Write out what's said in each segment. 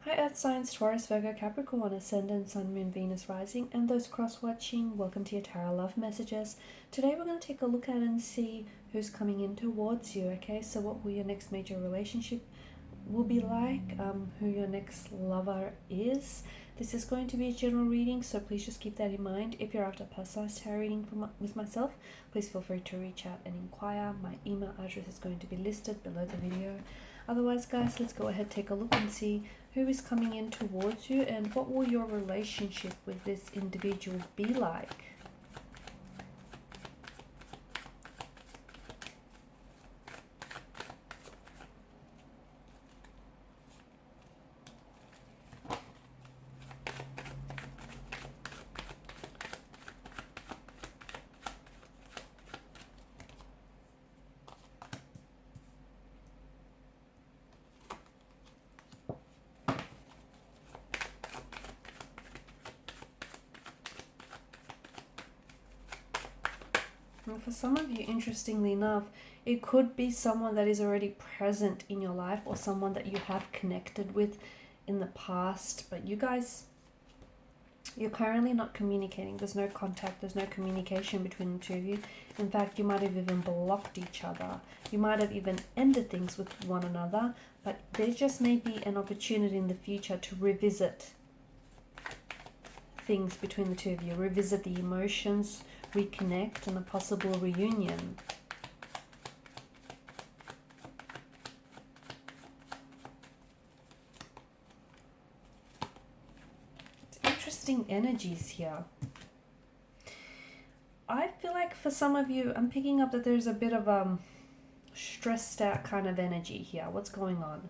Hi Earth Signs, Taurus, Virgo, Capricorn, Ascendant, Sun, Moon, Venus, Rising, and those cross-watching, welcome to your Tarot Love Messages. Today we're going to take a look at and see who's coming in towards you, okay? So what will your next major relationship will be like, who your next lover is. This is going to be a general reading, so please just keep that in mind. If you're after a personalized tarot reading with myself, please feel free to reach out and inquire. My email address is going to be listed below the video. Otherwise, guys, let's go ahead, take a look and see who is coming in towards you and what will your relationship with this individual be like. And for some of you, interestingly enough, it could be someone that is already present in your life or someone that you have connected with in the past, but you're currently not communicating. There's no contact, there's no communication between the two of you. In fact, you might have even blocked each other. You might have even ended things with one another, but there just may be an opportunity in the future to revisit things between the two of you, revisit the emotions, reconnect, and a possible reunion. It's interesting energies here. I feel like for some of you, I'm picking up that there's a bit of stressed out kind of energy here. What's going on?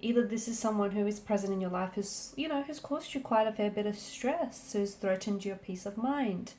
Either this is someone who is present in your life who's caused you quite a fair bit of stress, who's threatened your peace of mind.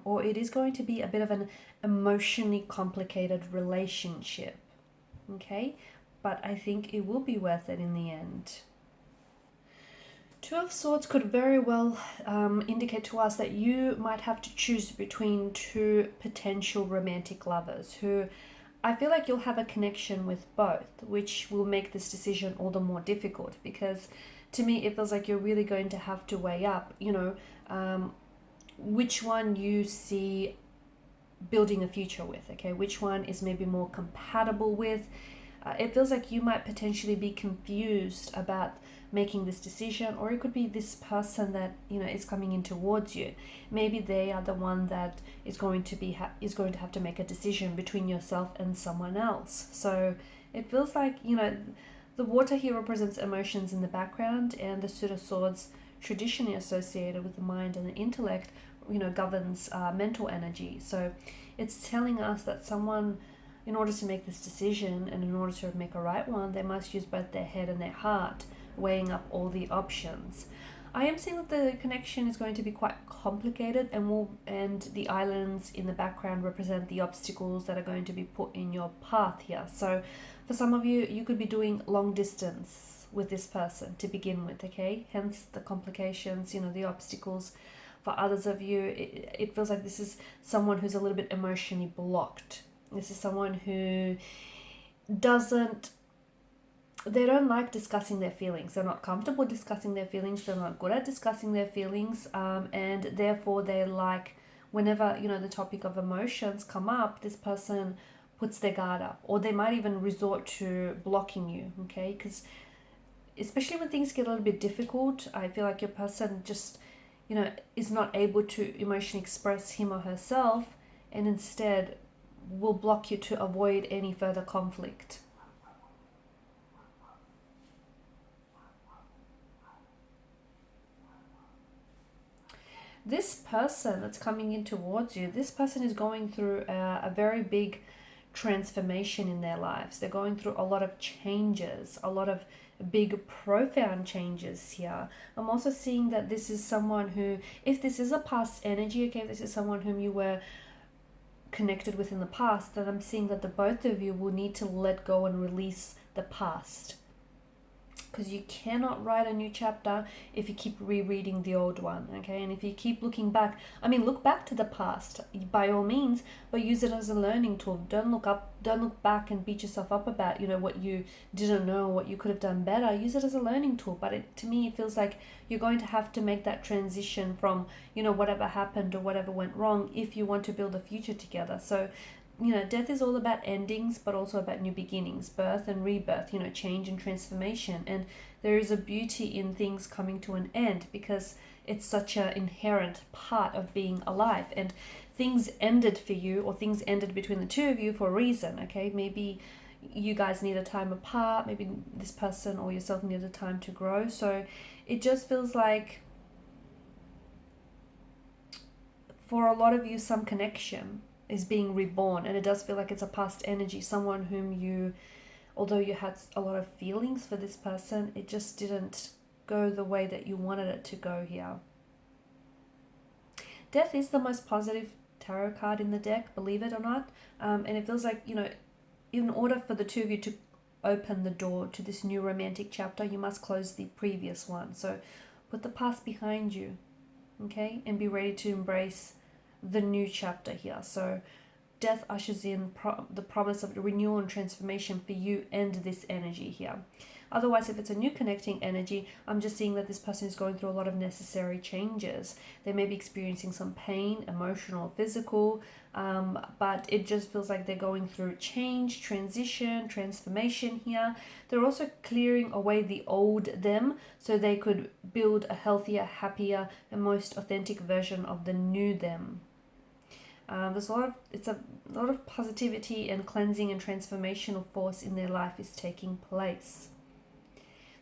Or it is going to be a bit of an emotionally complicated relationship, okay? But I think it will be worth it in the end. Two of Swords could very well indicate to us that you might have to choose between two potential romantic lovers who I feel like you'll have a connection with both, which will make this decision all the more difficult, because to me it feels like you're really going to have to weigh up, which one you see building a future with, okay? Which one is maybe more compatible with. It feels like you might potentially be confused about making this decision, or it could be this person that is coming in towards you. Maybe they are the one that is going to have to make a decision between yourself and someone else. So it feels like the water here represents emotions in the background, and the Suit of Swords, traditionally associated with the mind and the intellect, governs mental energy. So it's telling us that someone, in order to make this decision and in order to make a right one, they must use both their head and their heart, weighing up all the options. I am seeing that the connection is going to be quite complicated, and the islands in the background represent the obstacles that are going to be put in your path here. So for some of you, you could be doing long distance with this person to begin with, okay? Hence the complications, the obstacles. For others of you, it feels like this is someone who's a little bit emotionally blocked. This is someone who they don't like discussing their feelings. They're not comfortable discussing their feelings. They're not good at discussing their feelings. And therefore they're like, whenever, the topic of emotions come up, this person puts their guard up, or they might even resort to blocking you, okay? Because especially when things get a little bit difficult, I feel like your person just, is not able to emotionally express him or herself, and instead will block you to avoid any further conflict. This person that's coming in towards you, this person is going through a very big transformation in their lives. They're going through a lot of changes, a lot of big profound changes here. I'm also seeing that this is someone who, if this is a past energy, okay, if this is someone whom you were connected with in the past, then I'm seeing that the both of you will need to let go and release the past. because you cannot write a new chapter if you keep rereading the old one, okay? And if you keep looking back, I mean, look back to the past by all means, but use it as a learning tool. Don't look back and beat yourself up about, what you didn't know, what you could have done better. Use it as a learning tool. But to me, it feels like you're going to have to make that transition from, whatever happened or whatever went wrong if you want to build a future together. So death is all about endings, but also about new beginnings, birth and rebirth, change and transformation. And there is a beauty in things coming to an end because it's such an inherent part of being alive. And things ended for you, or things ended between the two of you for a reason, okay? Maybe you guys need a time apart, maybe this person or yourself need a time to grow. So it just feels like for a lot of you, some connection is being reborn, and it does feel like it's a past energy, someone whom you, although you had a lot of feelings for this person, it just didn't go the way that you wanted it to go here. Death is the most positive tarot card in the deck, believe it or not, and it feels like, in order for the two of you to open the door to this new romantic chapter, you must close the previous one. So put the past behind you, okay, and be ready to embrace the new chapter here. So death ushers in the promise of renewal and transformation for you and this energy here. Otherwise, if it's a new connecting energy, I'm just seeing that this person is going through a lot of necessary changes. They may be experiencing some pain, emotional, physical, but it just feels like they're going through change, transition, transformation here. They're also clearing away the old them so they could build a healthier, happier, and most authentic version of the new them. There's a lot of positivity and cleansing and transformational force in their life is taking place.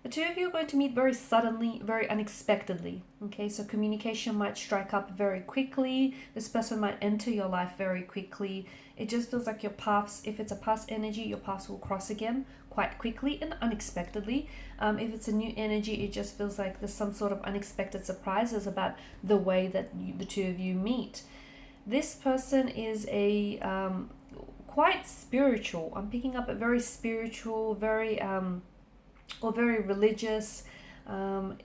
The two of you are going to meet very suddenly, very unexpectedly. Okay, so communication might strike up very quickly. This person might enter your life very quickly. It just feels like your paths, if it's a past energy, your paths will cross again quite quickly and unexpectedly. If it's a new energy, it just feels like there's some sort of unexpected surprises about the way that the two of you meet. This person is a quite spiritual. I'm picking up a very spiritual, very very religious.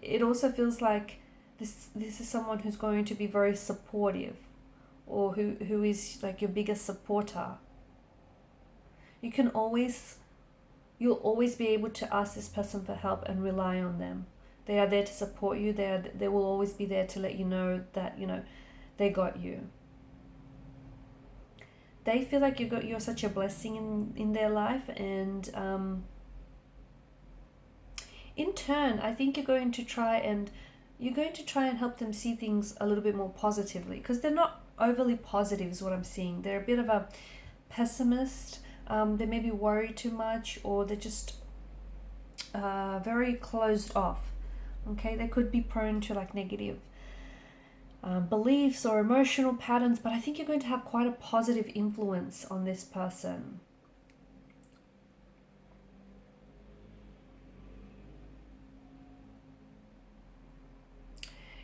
It also feels like this is someone who's going to be very supportive, or who is like your biggest supporter. You'll always be able to ask this person for help and rely on them. They are there to support you. They will always be there to let you know that they got you. They feel like you're such a blessing in their life, and in turn, I think you're going to try and help them see things a little bit more positively, because they're not overly positive is what I'm seeing. They're a bit of a pessimist. They may be worried too much, or they're just very closed off. Okay, they could be prone to like negative beliefs or emotional patterns, but I think you're going to have quite a positive influence on this person.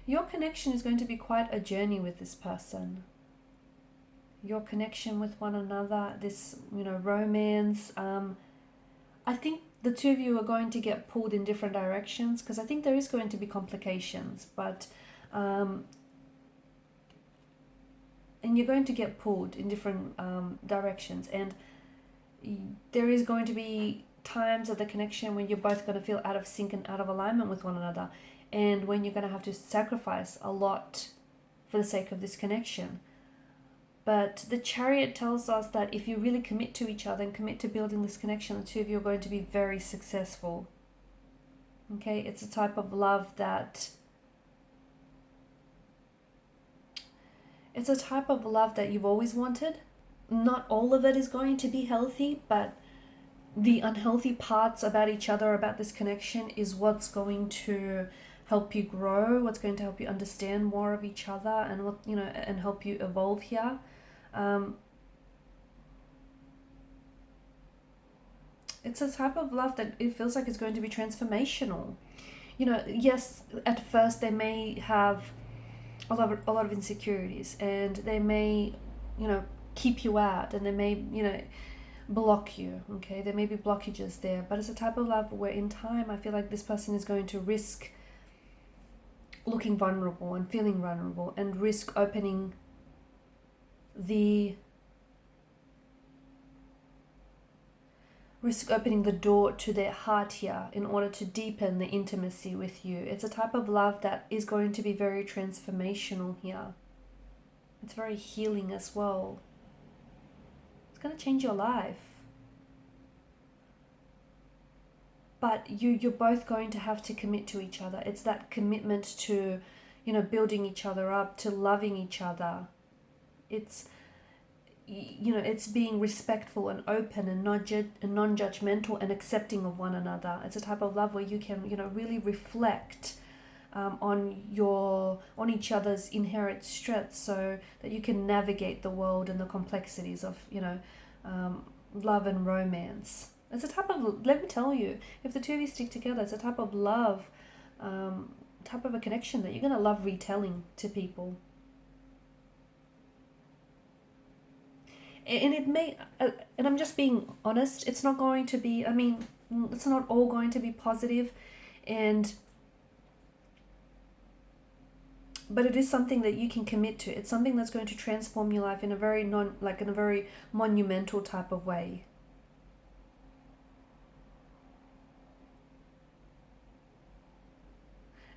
Your connection is going to be quite a journey with this person. Your connection with one another, this, romance. I think the two of you are going to get pulled in different directions, because I think there is going to be complications, but and you're going to get pulled in different directions, and there is going to be times of the connection when you're both going to feel out of sync and out of alignment with one another, and when you're going to have to sacrifice a lot for the sake of this connection. But the Chariot tells us that if you really commit to each other and commit to building this connection, the two of you are going to be very successful. Okay, it's a type of love that you've always wanted. Not all of it is going to be healthy, but the unhealthy parts about each other, about this connection, is what's going to help you grow, what's going to help you understand more of each other, and and help you evolve here. It's a type of love that it feels like it's going to be transformational. Yes, at first they may have a lot of insecurities, and they may, keep you out, and they may, block you, okay? There may be blockages there, but it's a type of love where in time I feel like this person is going to risk looking vulnerable and feeling vulnerable, and risk opening the door to their heart here in order to deepen the intimacy with you. It's a type of love that is going to be very transformational here. It's very healing as well. It's going to change your life. But you're both going to have to commit to each other. It's that commitment to, building each other up, to loving each other. It's, it's being respectful and open and non-judgmental and accepting of one another. It's a type of love where you can, really reflect on each other's inherent strengths, so that you can navigate the world and the complexities of, love and romance. It's a type of, let me tell you, if the two of you stick together, it's a type of love, type of a connection that you're going to love retelling to people. And it may, and I'm just being honest, it's not going to be, it's not all going to be positive, but it is something that you can commit to. It's something that's going to transform your life in a very in a very monumental type of way.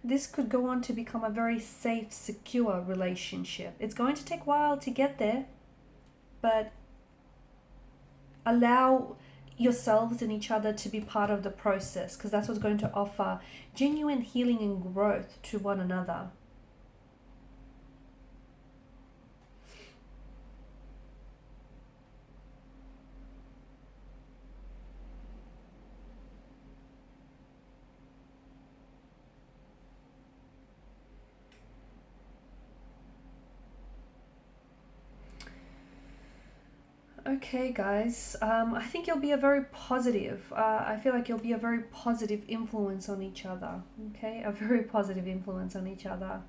This could go on to become a very safe, secure relationship. It's going to take a while to get there, but allow yourselves and each other to be part of the process, because that's what's going to offer genuine healing and growth to one another. Okay, guys, I think you'll be a very positive, I feel like you'll be a very positive influence on each other, okay? A very positive influence on each other.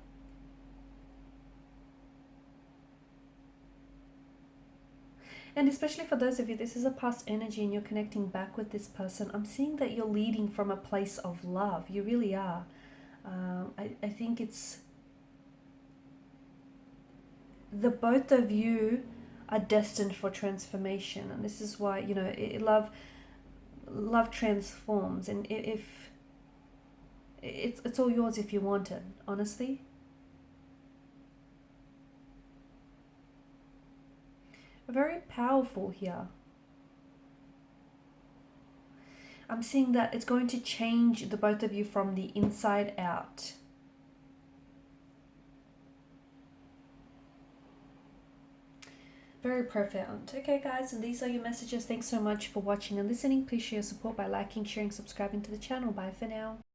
And especially for those of you, this is a past energy and you're connecting back with this person. I'm seeing that you're leading from a place of love. You really are. I think it's the both of you are destined for transformation, and this is why love transforms, and if it's all yours if you want it, honestly. Very powerful here. I'm seeing that it's going to change the both of you from the inside out. Very profound. Okay, guys, and these are your messages. Thanks so much for watching and listening. Please share your support by liking, sharing, subscribing to the channel. Bye for now.